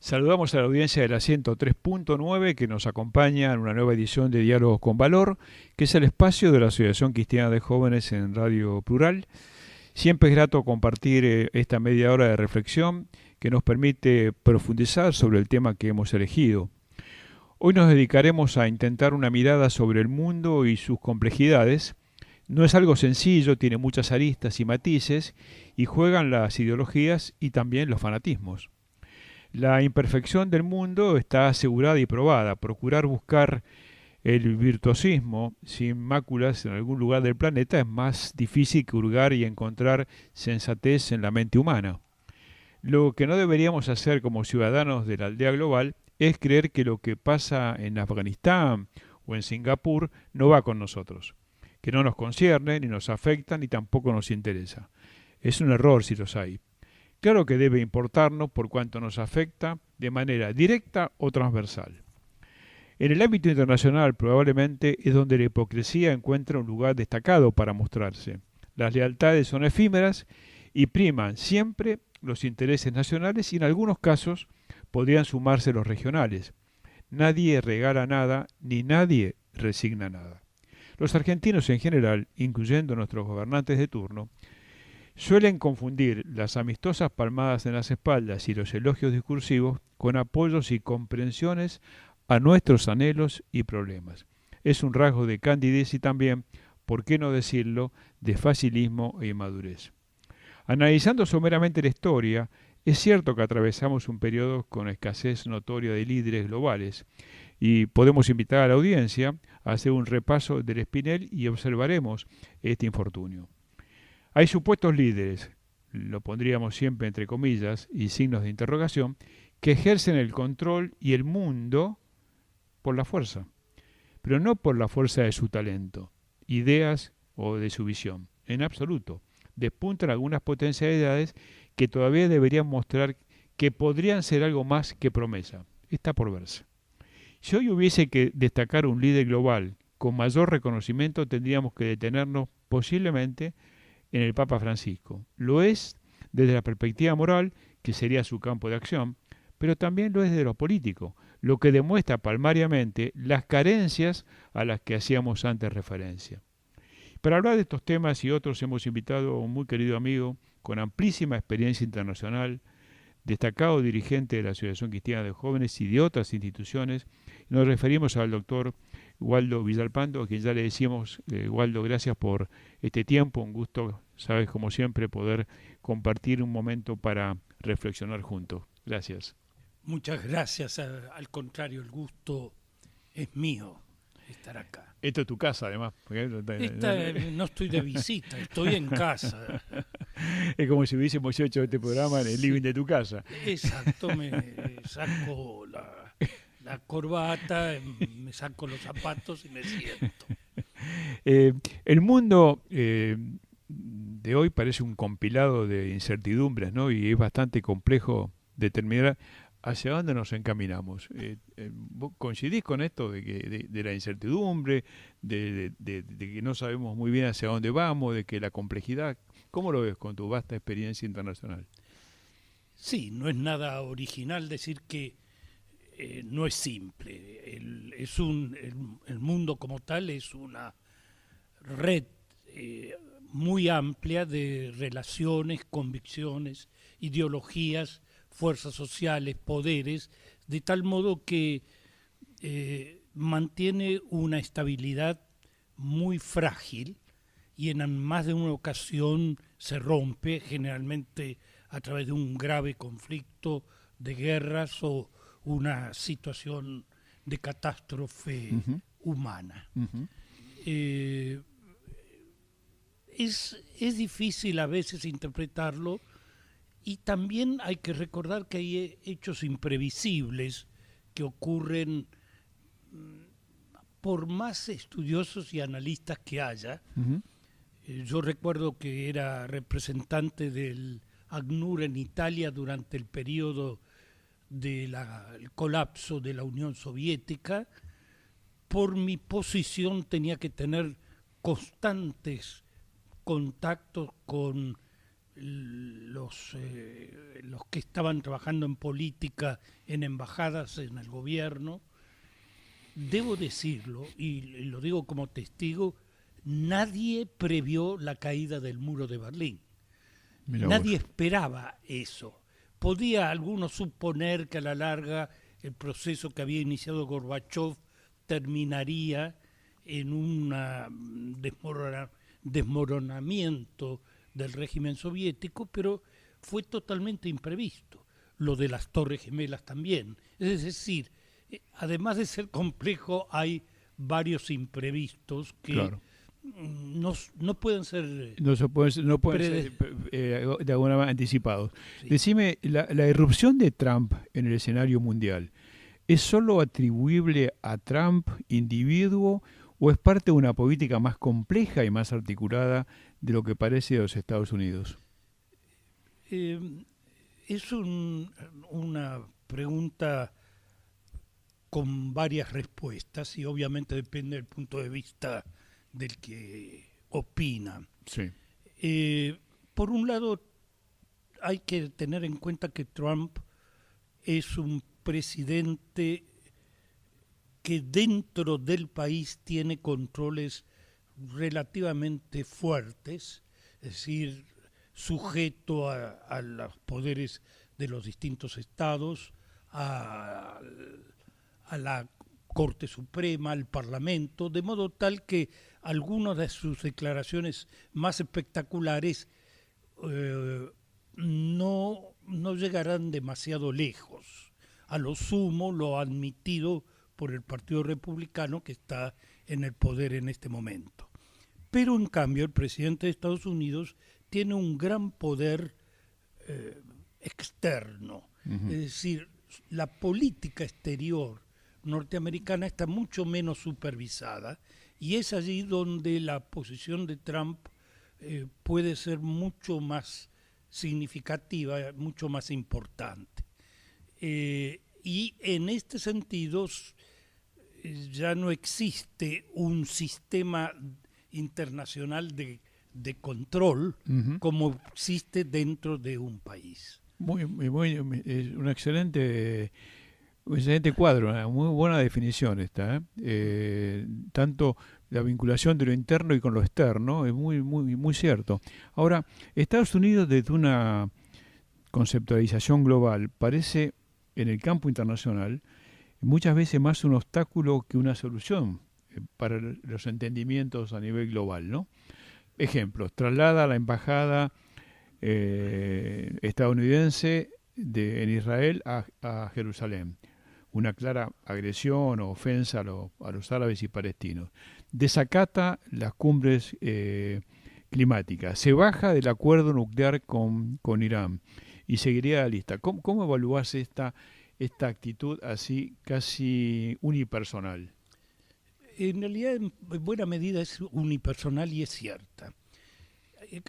Saludamos a la audiencia de la 103.9 que nos acompaña en una nueva edición de Diálogos con Valor, que es el espacio de la Asociación Cristiana de Jóvenes en Radio Plural. Siempre es grato compartir esta media hora de reflexión que nos permite profundizar sobre el tema que hemos elegido. Hoy nos dedicaremos a intentar una mirada sobre el mundo y sus complejidades. No es algo sencillo, tiene muchas aristas y matices, y juegan las ideologías y también los fanatismos. La imperfección del mundo está asegurada y probada. Procurar buscar el virtuosismo sin máculas en algún lugar del planeta es más difícil que hurgar y encontrar sensatez en la mente humana. Lo que no deberíamos hacer como ciudadanos de la aldea global es creer que lo que pasa en Afganistán o en Singapur no va con nosotros, que no nos concierne, ni nos afecta, ni tampoco nos interesa. Es un error si los hay. Claro que debe importarnos por cuanto nos afecta de manera directa o transversal. En el ámbito internacional probablemente es donde la hipocresía encuentra un lugar destacado para mostrarse. Las lealtades son efímeras y priman siempre los intereses nacionales y en algunos casos podrían sumarse los regionales. Nadie regala nada ni nadie resigna nada. Los argentinos en general, incluyendo nuestros gobernantes de turno, suelen confundir las amistosas palmadas en las espaldas y los elogios discursivos con apoyos y comprensiones a nuestros anhelos y problemas. Es un rasgo de candidez y también, por qué no decirlo, de facilismo e inmadurez. Analizando someramente la historia, es cierto que atravesamos un periodo con escasez notoria de líderes globales y podemos invitar a la audiencia a hacer un repaso del espinel y observaremos este infortunio. Hay supuestos líderes, lo pondríamos siempre entre comillas y signos de interrogación, que ejercen el control y el mundo por la fuerza, pero no por la fuerza de su talento, ideas o de su visión, en absoluto. Despuntan algunas potencialidades que todavía deberían mostrar que podrían ser algo más que promesa. Está por verse. Si hoy hubiese que destacar un líder global con mayor reconocimiento, tendríamos que detenernos posiblemente en el Papa Francisco. Lo es desde la perspectiva moral, que sería su campo de acción, pero también lo es desde lo político, lo que demuestra palmariamente las carencias a las que hacíamos antes referencia. Para hablar de estos temas y otros hemos invitado a un muy querido amigo con amplísima experiencia internacional, destacado dirigente de la Asociación Cristiana de Jóvenes y de otras instituciones. Nos referimos al doctor Waldo Villalpando, a quien ya le decíamos, Waldo, gracias por este tiempo, un gusto, sabes, como siempre, poder compartir un momento para reflexionar juntos. Gracias. Muchas gracias, al contrario, el gusto es mío estar acá. Esto es tu casa, además. No estoy de visita, estoy en casa. Es como si hubiésemos hecho este programa en el living de tu casa. Exacto, me saco la corbata, me saco los zapatos y me siento. El mundo de hoy parece un compilado de incertidumbres, ¿no? Y es bastante complejo determinar hacia dónde nos encaminamos. ¿Vos coincidís con esto de la incertidumbre, de que no sabemos muy bien hacia dónde vamos, de que la complejidad? ¿Cómo lo ves con tu vasta experiencia internacional? Sí, no es nada original decir que no es simple. El mundo como tal es una red muy amplia de relaciones, convicciones, ideologías, fuerzas sociales, poderes, de tal modo que mantiene una estabilidad muy frágil y en más de una ocasión se rompe, generalmente a través de un grave conflicto, de guerras o una situación de catástrofe humana. Eh, es difícil a veces interpretarlo. Y también hay que recordar que hay hechos imprevisibles que ocurren por más estudiosos y analistas que haya. Yo recuerdo que era representante del ACNUR en Italia durante el periodo del colapso de la Unión Soviética. Por mi posición tenía que tener constantes contactos con los que estaban trabajando en política, en embajadas, en el gobierno. Debo decirlo, y lo digo como testigo, nadie previó la caída del muro de Berlín. Nadie esperaba eso. Podía alguno suponer que a la larga el proceso que había iniciado Gorbachov terminaría en un desmoronamiento del régimen soviético, pero fue totalmente imprevisto. Lo de las Torres Gemelas también. Es decir, además de ser complejo, hay varios imprevistos que claro, no pueden ser... no pueden ser de alguna manera anticipados. Sí. Decime, la irrupción de Trump en el escenario mundial, ¿es solo atribuible a Trump, individuo, o es parte de una política más compleja y más articulada de lo que parece de los Estados Unidos? Es una pregunta con varias respuestas y obviamente depende del punto de vista del que opina. Sí. Por un lado, hay que tener en cuenta que Trump es un presidente que dentro del país tiene controles relativamente fuertes, es decir, sujeto a los poderes de los distintos estados, a la Corte Suprema, al Parlamento, de modo tal que algunas de sus declaraciones más espectaculares no llegarán demasiado lejos. A lo sumo, lo admitido por el Partido Republicano, que está en el poder en este momento. Pero en cambio el presidente de Estados Unidos tiene un gran poder externo. Es decir, la política exterior norteamericana está mucho menos supervisada y es allí donde la posición de Trump puede ser mucho más significativa, mucho más importante. Y en este sentido ya no existe un sistema internacional de control como existe dentro de un país. Es un excelente cuadro, una muy buena definición esta. Tanto la vinculación de lo interno y con lo externo es muy cierto. Ahora, Estados Unidos, desde una conceptualización global, parece en el campo internacional muchas veces más un obstáculo que una solución para los entendimientos a nivel global, ¿no? Ejemplos: traslada la embajada estadounidense en Israel a Jerusalén, una clara agresión o ofensa a los árabes y palestinos. Desacata las cumbres climáticas, se baja del acuerdo nuclear con Irán y seguiría la lista. ¿Cómo evaluás esta actitud así casi unipersonal? En realidad, en buena medida es unipersonal y es cierta.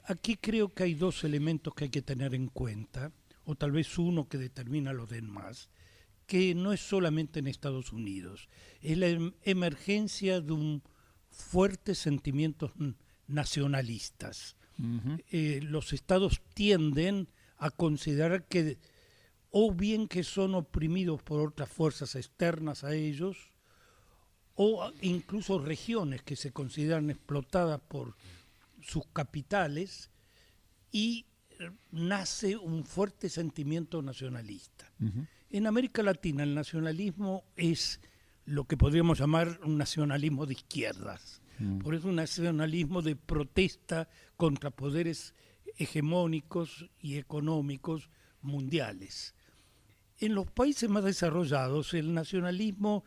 Aquí creo que hay dos elementos que hay que tener en cuenta, o tal vez uno que determina los demás, que no es solamente en Estados Unidos, es la emergencia de un fuertes sentimientos nacionalistas. Los estados tienden a considerar que o bien que son oprimidos por otras fuerzas externas a ellos, o incluso regiones que se consideran explotadas por sus capitales, y nace un fuerte sentimiento nacionalista. En América Latina el nacionalismo es lo que podríamos llamar un nacionalismo de izquierdas. Por eso un nacionalismo de protesta contra poderes hegemónicos y económicos mundiales. En los países más desarrollados el nacionalismo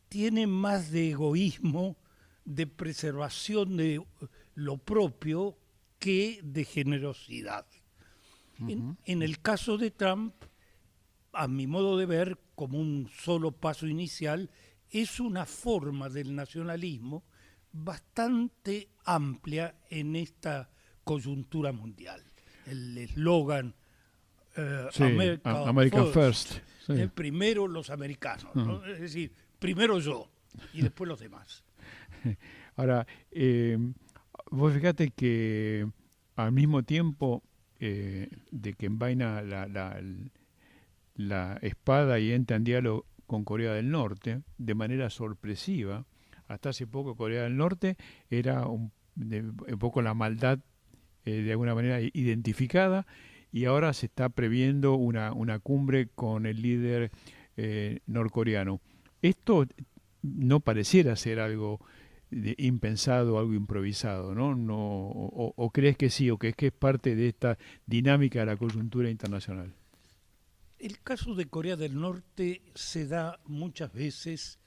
tiene más de egoísmo, de preservación de lo propio, que de generosidad. En el caso de Trump, a mi modo de ver, como un solo paso inicial, es una forma del nacionalismo bastante amplia en esta coyuntura mundial. El eslogan American First. Sí. Primero los americanos, ¿no? Es decir, primero yo y después los demás. Ahora, vos fíjate que al mismo tiempo de que envaina la espada y entra en diálogo con Corea del Norte de manera sorpresiva. Hasta hace poco Corea del Norte era un poco la maldad de alguna manera identificada, y ahora se está previendo una cumbre con el líder norcoreano. Esto no pareciera ser algo impensado, algo improvisado, ¿no? O crees que sí, o que es parte de esta dinámica de la coyuntura internacional. El caso de Corea del Norte se da muchas veces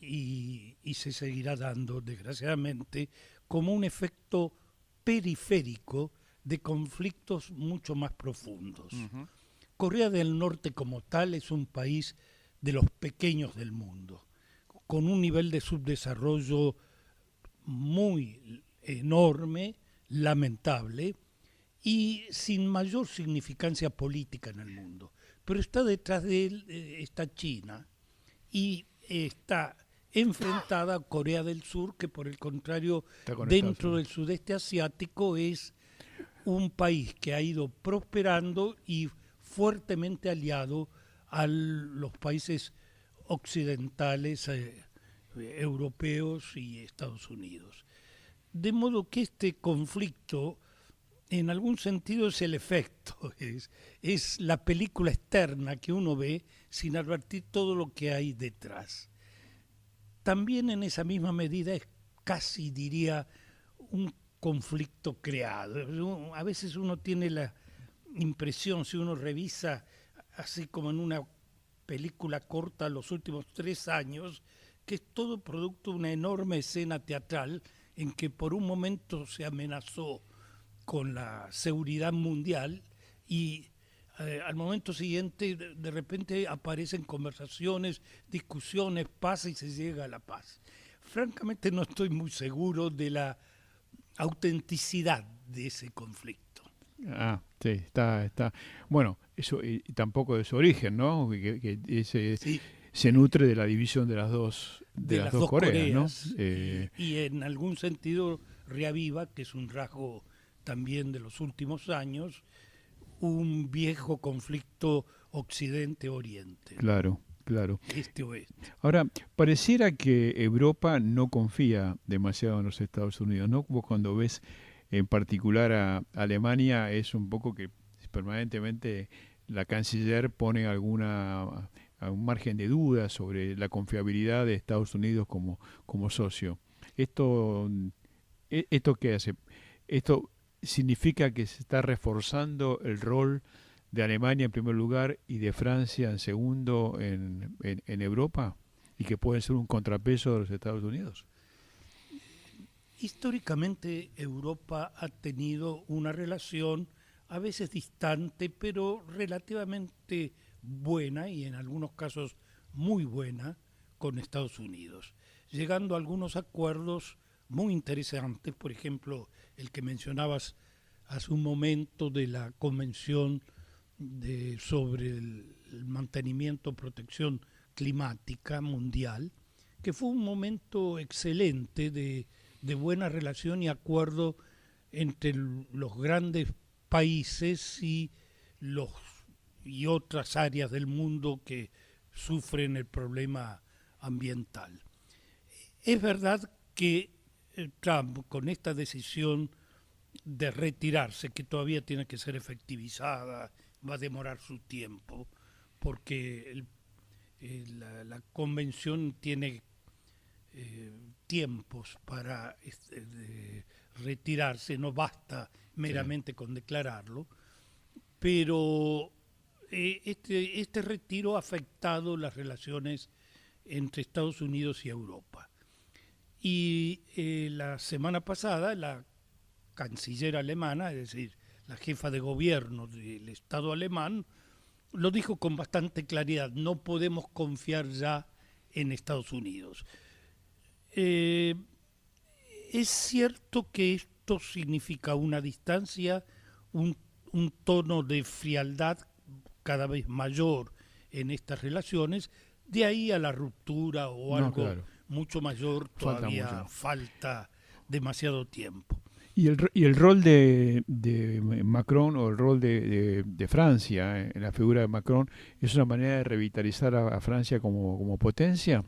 y se seguirá dando, desgraciadamente, como un efecto periférico de conflictos mucho más profundos. Uh-huh. Corea del Norte como tal es un país de los pequeños del mundo, con un nivel de subdesarrollo muy enorme, lamentable, y sin mayor significancia política en el mundo. Pero está detrás de él, está China, y está enfrentada a Corea del Sur, que por el contrario, dentro del sudeste asiático, es un país que ha ido prosperando y fuertemente aliado a los países occidentales, europeos y Estados Unidos. De modo que este conflicto, en algún sentido, es el efecto, es la película externa que uno ve sin advertir todo lo que hay detrás. También en esa misma medida es casi, diría, un conflicto creado. A veces uno tiene la impresión, si uno revisa, así como en una película corta los últimos 3 años, que es todo producto de una enorme escena teatral en que por un momento se amenazó con la seguridad mundial y al momento siguiente de repente aparecen conversaciones, discusiones, paz y se llega a la paz. Francamente no estoy muy seguro de la autenticidad de ese conflicto. Ah, sí, está. Bueno, eso y tampoco de su origen, ¿no? Que ese, sí, se nutre de la división de las dos Coreas, ¿no? Y en algún sentido reaviva, que es un rasgo también de los últimos años, un viejo conflicto Occidente-Oriente. Claro. Este-oeste. Ahora, pareciera que Europa no confía demasiado en los Estados Unidos, ¿no? Vos cuando ves en particular a Alemania, es un poco que permanentemente la canciller pone a un margen de duda sobre la confiabilidad de Estados Unidos como socio. ¿Esto qué hace? ¿Esto significa que se está reforzando el rol de Alemania en primer lugar y de Francia en segundo en Europa, y que pueden ser un contrapeso de los Estados Unidos? Históricamente Europa ha tenido una relación a veces distante, pero relativamente buena y en algunos casos muy buena con Estados Unidos, llegando a algunos acuerdos muy interesantes, por ejemplo, el que mencionabas hace un momento de la Convención sobre el mantenimiento, protección climática mundial, que fue un momento excelente de buena relación y acuerdo entre los grandes países y otras áreas del mundo que sufren el problema ambiental. Es verdad que Trump, con esta decisión de retirarse, que todavía tiene que ser efectivizada, va a demorar su tiempo, porque la convención tiene tiempos para retirarse, no basta meramente con declararlo, pero este retiro ha afectado las relaciones entre Estados Unidos y Europa. Y la semana pasada la canciller alemana, es decir, la jefa de gobierno del Estado alemán, lo dijo con bastante claridad: no podemos confiar ya en Estados Unidos. Es cierto que esto significa una distancia, un tono de frialdad cada vez mayor en estas relaciones, de ahí a la ruptura o algo mucho mayor todavía falta demasiado tiempo. Y el rol de Macron o el rol de Francia en la figura de Macron es una manera de revitalizar a Francia como potencia.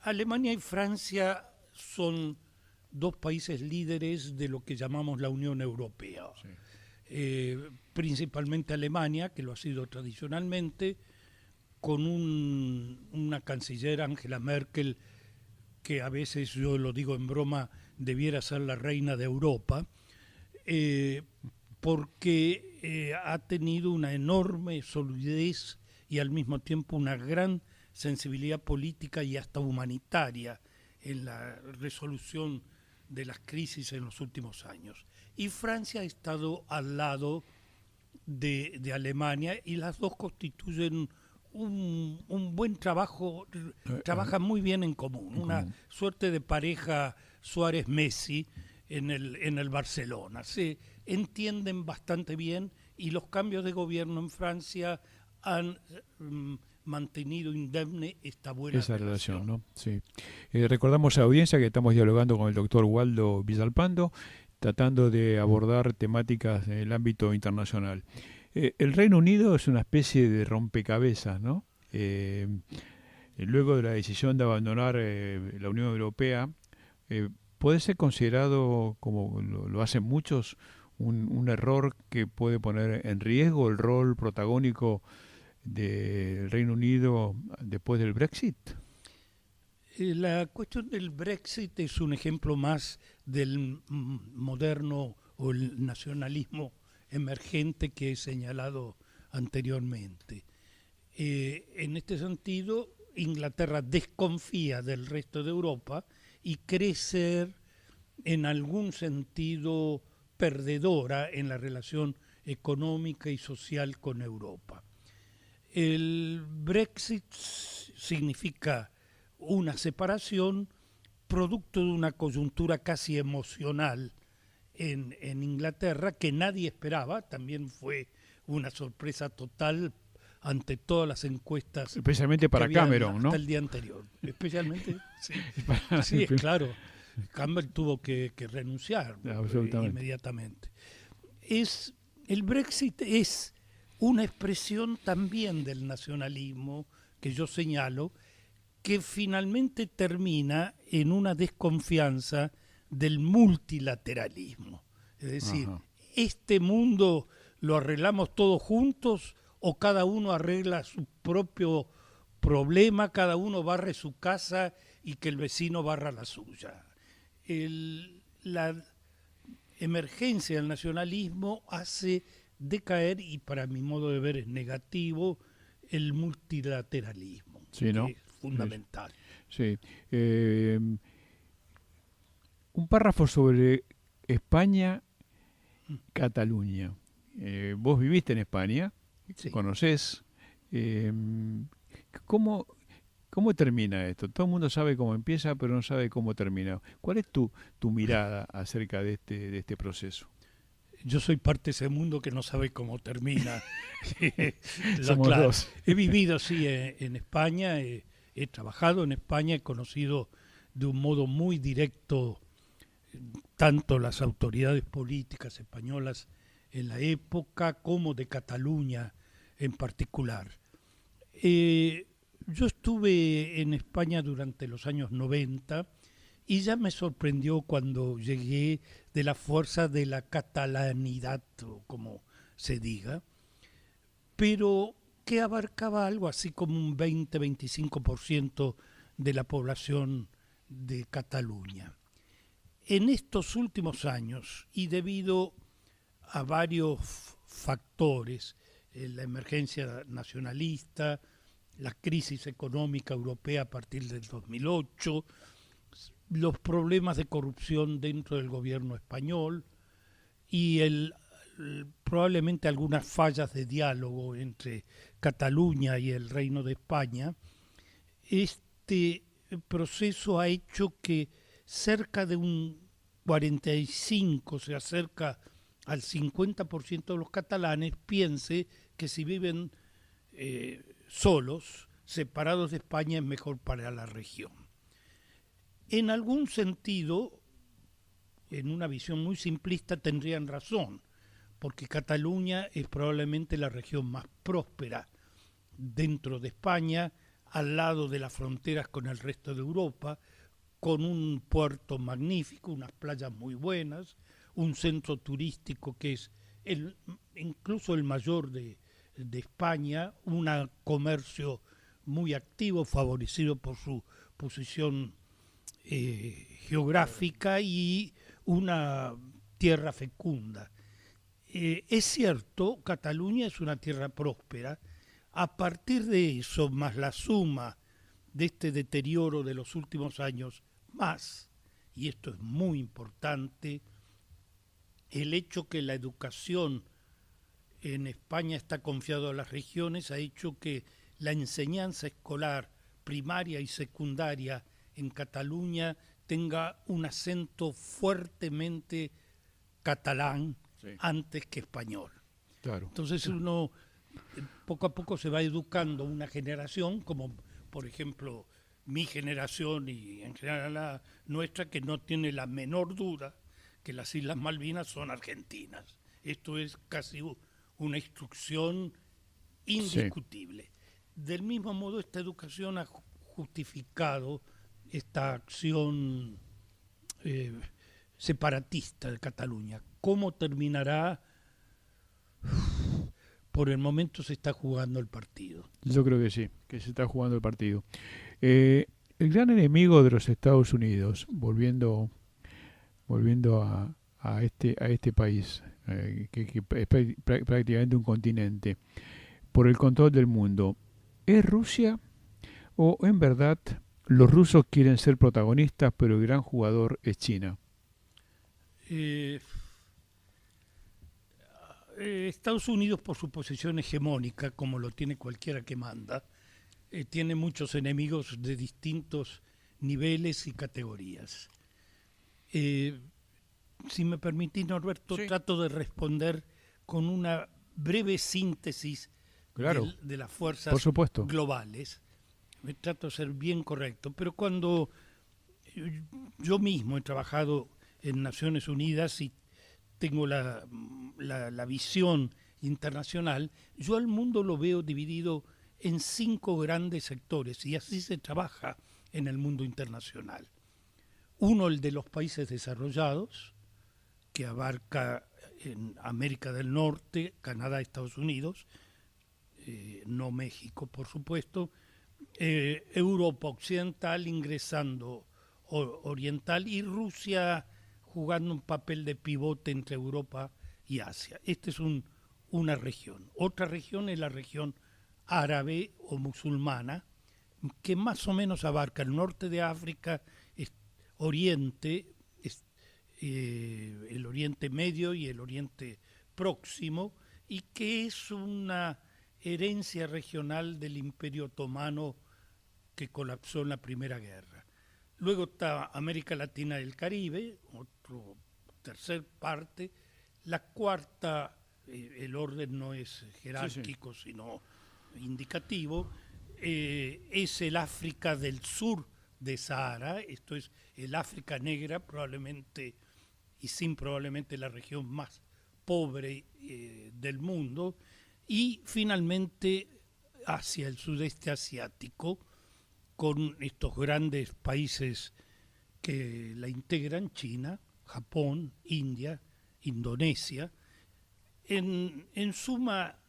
Alemania y Francia son dos países líderes de lo que llamamos la Unión Europea. Sí. Principalmente Alemania, que lo ha sido tradicionalmente, con una canciller, Angela Merkel, que a veces, yo lo digo en broma, debiera ser la reina de Europa, porque ha tenido una enorme solidez y al mismo tiempo una gran sensibilidad política y hasta humanitaria en la resolución de las crisis en los últimos años. Y Francia ha estado al lado de Alemania y las dos constituyen un buen trabajo, trabajan muy bien en común, una suerte de pareja Suárez-Messi en el Barcelona. Se entienden bastante bien y los cambios de gobierno en Francia han mantenido indemne esta buena esa relación, ¿no? Sí. Recordamos a la audiencia que estamos dialogando con el doctor Waldo Villalpando, tratando de abordar temáticas en el ámbito internacional. El Reino Unido es una especie de rompecabezas, ¿no? Luego de la decisión de abandonar la Unión Europea, puede ser considerado, como lo hacen muchos, un error que puede poner en riesgo el rol protagónico del Reino Unido después del Brexit. La cuestión del Brexit es un ejemplo más del moderno o el nacionalismo emergente que he señalado anteriormente. En este sentido, Inglaterra desconfía del resto de Europa y cree ser en algún sentido perdedora en la relación económica y social con Europa. El Brexit significa una separación producto de una coyuntura casi emocional en Inglaterra que nadie esperaba, también fue una sorpresa total ante todas las encuestas. Especialmente para Cameron, hasta ¿no? el día anterior. Especialmente, sí, sí, es claro. Cameron tuvo que renunciar inmediatamente. El Brexit es una expresión también del nacionalismo que yo señalo, que finalmente termina en una desconfianza del multilateralismo. Es decir, este mundo lo arreglamos todos juntos o cada uno arregla su propio problema, cada uno barre su casa y que el vecino barra la suya. La emergencia del nacionalismo hace decaer, y para mi modo de ver es negativo, el multilateralismo, sí, ¿no? Que es fundamental. Sí. Un párrafo sobre España, Cataluña. Vos viviste en España, Sí. conocés. ¿Cómo termina esto? Todo el mundo sabe cómo empieza, pero no sabe cómo termina. ¿Cuál es tu mirada acerca de este proceso? Yo soy parte de ese mundo que no sabe cómo termina. Somos claro. dos. He vivido, sí, en España, he trabajado en España, he conocido de un modo muy directo tanto las autoridades políticas españolas en la época como de Cataluña en particular. Yo estuve en España durante los años 90 y ya me sorprendió cuando llegué de la fuerza de la catalanidad, o como se diga, pero que abarcaba algo así como un 20-25% de la población de Cataluña. En estos últimos años, y debido a varios factores, la emergencia nacionalista, la crisis económica europea a partir del 2008, los problemas de corrupción dentro del gobierno español y probablemente algunas fallas de diálogo entre Cataluña y el Reino de España, este proceso ha hecho que cerca de un 45, se acerca al 50% de los catalanes, piense que si viven solos, separados de España, es mejor para la región. En algún sentido, en una visión muy simplista tendrían razón, porque Cataluña es probablemente la región más próspera dentro de España, al lado de las fronteras con el resto de Europa, con un puerto magnífico, unas playas muy buenas, un centro turístico que es incluso el mayor de España, un comercio muy activo, favorecido por su posición geográfica y una tierra fecunda. Es cierto, Cataluña es una tierra próspera. A partir de eso, más la suma de este deterioro de los últimos años, más, y esto es muy importante, el hecho que la educación en España está confiado a las regiones ha hecho que la enseñanza escolar primaria y secundaria en Cataluña tenga un acento fuertemente catalán, sí, antes que español. Claro. Entonces uno poco a poco se va educando una generación, como por ejemplo mi generación y en general la nuestra, que no tiene la menor duda que las Islas Malvinas son argentinas. Esto es casi una instrucción indiscutible. Sí. Del mismo modo, esta educación ha justificado esta acción separatista de Cataluña. ¿Cómo terminará? Por el momento se está jugando el partido. Yo creo que sí, que se está jugando el partido. El gran enemigo de los Estados Unidos, volviendo a este país, que es prácticamente un continente, por el control del mundo, ¿es Rusia o en verdad los rusos quieren ser protagonistas pero el gran jugador es China? Estados Unidos, por su posición hegemónica, como lo tiene cualquiera que manda, tiene muchos enemigos de distintos niveles y categorías. Si me permitís, Norberto, sí, trato de responder con una breve síntesis, claro, de las fuerzas, por supuesto, globales. Me trato de ser bien correcto, pero cuando yo mismo he trabajado en Naciones Unidas y tengo la visión internacional, yo al mundo lo veo dividido en 5 grandes sectores, y así se trabaja en el mundo internacional. Uno, el de los países desarrollados, que abarca en América del Norte, Canadá, Estados Unidos, no México, por supuesto, Europa Occidental, ingresando Oriental, y Rusia jugando un papel de pivote entre Europa y Asia. Esta es una región. Otra región es la región árabe o musulmana, que más o menos abarca el norte de África, Oriente, el Oriente Medio y el Oriente Próximo, y que es una herencia regional del Imperio Otomano que colapsó en la Primera Guerra. Luego está América Latina y el Caribe, tercer parte. La cuarta, el orden no es jerárquico, sí, sino indicativo, es el África del sur de Sahara. Esto es el África negra, probablemente y sin probablemente la región más pobre del mundo. Y finalmente hacia el sudeste asiático, con estos grandes países que la integran: China, Japón, India, Indonesia. En suma,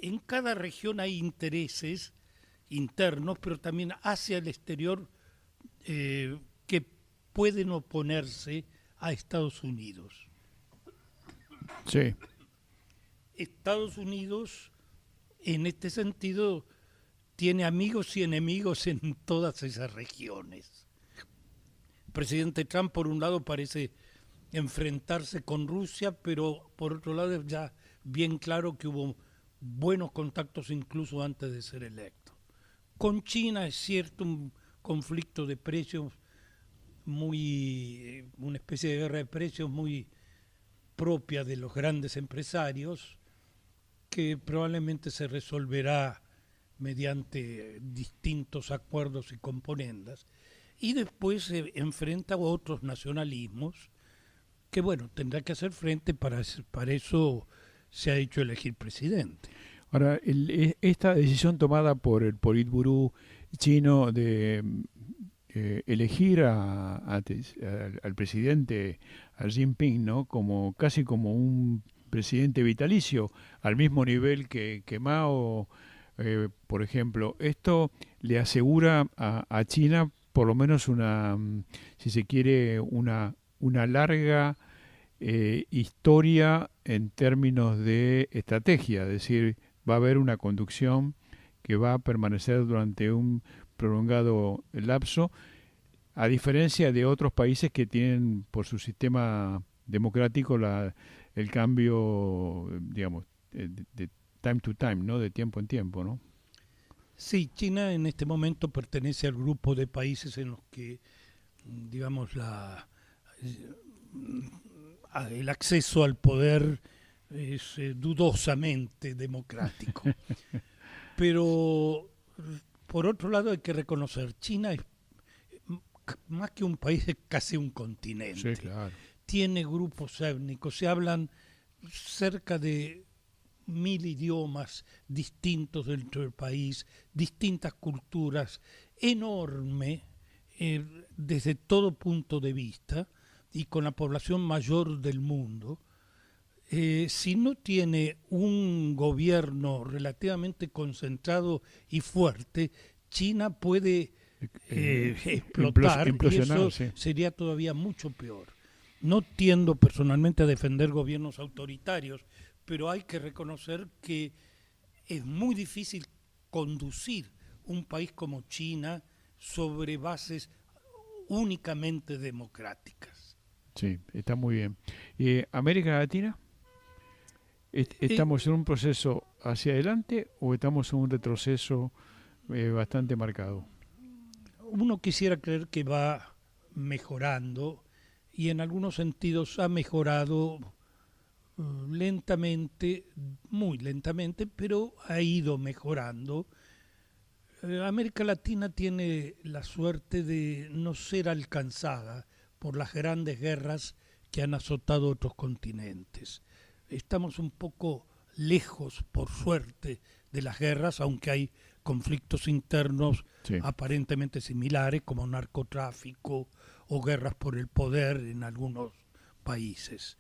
en cada región hay intereses internos, pero también hacia el exterior, que pueden oponerse a Estados Unidos. Sí. Estados Unidos, en este sentido, tiene amigos y enemigos en todas esas regiones. El presidente Trump, por un lado, parece enfrentarse con Rusia, pero por otro lado es ya bien claro que hubo buenos contactos incluso antes de ser electo. Con China es cierto un conflicto de precios una especie de guerra de precios muy propia de los grandes empresarios, que probablemente se resolverá mediante distintos acuerdos y componendas. Y después se enfrenta a otros nacionalismos que bueno, tendrá que hacer frente, para eso se ha hecho elegir presidente. Ahora, esta decisión tomada por el Politburó chino de elegir al presidente, a Xi Jinping, ¿no? Como casi como un presidente vitalicio, al mismo nivel que Mao, por ejemplo, esto le asegura a China por lo menos si se quiere, una larga historia en términos de estrategia, es decir, va a haber una conducción que va a permanecer durante un prolongado lapso, a diferencia de otros países que tienen por su sistema democrático el cambio, digamos, de time to time, ¿no? De tiempo en tiempo, ¿no? Sí, China en este momento pertenece al grupo de países en los que, digamos, el acceso al poder es dudosamente democrático. Pero, por otro lado, hay que reconocer, China es más que un país, es casi un continente. Sí, claro. Tiene grupos étnicos, se hablan cerca de 1000 idiomas distintos dentro del país, distintas culturas, enorme desde todo punto de vista y con la población mayor del mundo. Si no tiene un gobierno relativamente concentrado y fuerte, China puede explotar, y eso sería todavía mucho peor. No tiendo personalmente a defender gobiernos autoritarios, pero hay que reconocer que es muy difícil conducir un país como China sobre bases únicamente democráticas. Sí, está muy bien. ¿América Latina? ¿Estamos en un proceso hacia adelante o estamos en un retroceso bastante marcado? Uno quisiera creer que va mejorando y en algunos sentidos ha mejorado lentamente, muy lentamente, pero ha ido mejorando. América Latina tiene la suerte de no ser alcanzada por las grandes guerras que han azotado otros continentes. Estamos un poco lejos, por suerte, de las guerras, aunque hay conflictos internos aparentemente similares, como narcotráfico o guerras por el poder en algunos países.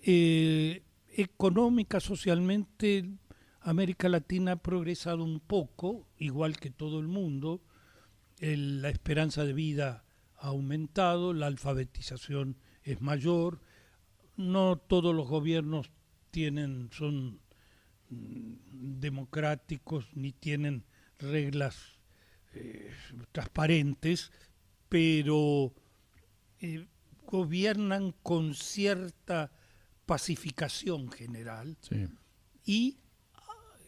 Económica, socialmente, América Latina ha progresado un poco, igual que todo el mundo. La esperanza de vida ha aumentado, la alfabetización es mayor. No todos los gobiernos son democráticos ni tienen reglas transparentes, pero gobiernan con cierta pacificación general. Sí. Y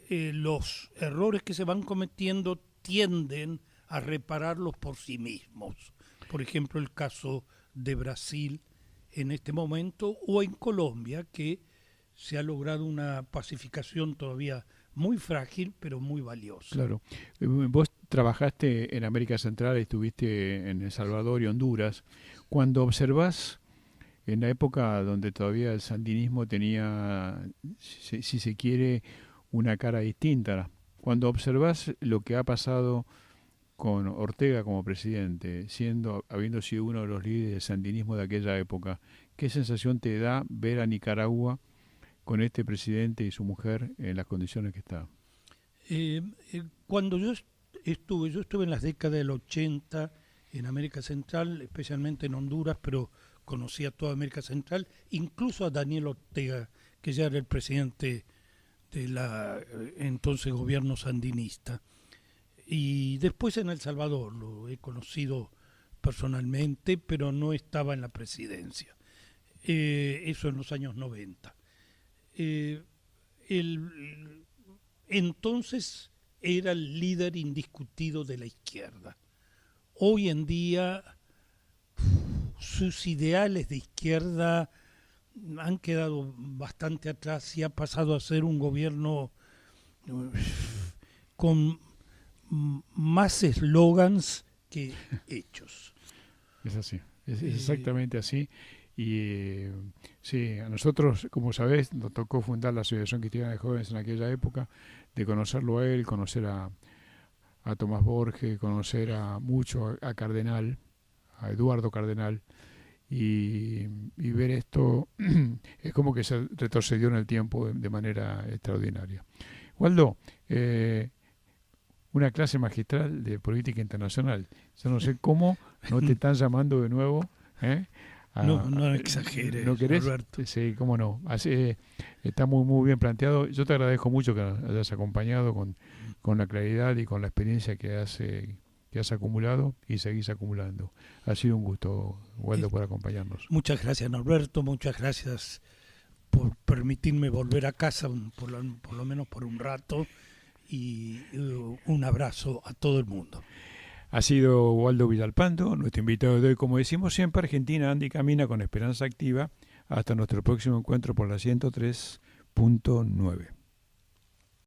los errores que se van cometiendo tienden a repararlos por sí mismos. Por ejemplo, el caso de Brasil en este momento, o en Colombia, que se ha logrado una pacificación todavía muy frágil, pero muy valiosa. Claro. Vos trabajaste en América Central, estuviste en El Salvador y Honduras. Cuando observás en la época donde todavía el sandinismo tenía, si se quiere, una cara distinta, cuando observás lo que ha pasado con Ortega como presidente, habiendo sido uno de los líderes del sandinismo de aquella época, ¿qué sensación te da ver a Nicaragua con este presidente y su mujer en las condiciones que está? Cuando yo estuve en las décadas del 80 en América Central, especialmente en Honduras, pero conocí a toda América Central, incluso a Daniel Ortega, que ya era el presidente de la entonces gobierno sandinista. Y después en El Salvador lo he conocido personalmente, pero no estaba en la presidencia. Eso en los años 90. Entonces era el líder indiscutido de la izquierda. Hoy en día sus ideales de izquierda han quedado bastante atrás y ha pasado a ser un gobierno con más eslogans que hechos. Es así, es exactamente así. Sí, a nosotros, como sabés, nos tocó fundar la Asociación Cristiana de Jóvenes en aquella época, de conocerlo a él, conocer a Tomás Borges, conocer a Cardenal, a Eduardo Cardenal, y ver esto es como que se retrocedió en el tiempo de manera extraordinaria. Waldo, una clase magistral de política internacional. Yo no sé cómo no te están llamando de nuevo. No exageres, ¿No querés? Alberto. Sí, cómo no. Así, está muy, muy bien planteado. Yo te agradezco mucho que nos hayas acompañado con la claridad y con la experiencia que has acumulado y seguís acumulando. Ha sido un gusto, Waldo, por acompañarnos. Muchas gracias, Norberto. Muchas gracias por permitirme volver a casa, por lo menos por un rato. Y un abrazo a todo el mundo. Ha sido Waldo Villalpando, nuestro invitado de hoy. Como decimos siempre, Argentina anda y camina con esperanza activa. Hasta nuestro próximo encuentro por la 103.9.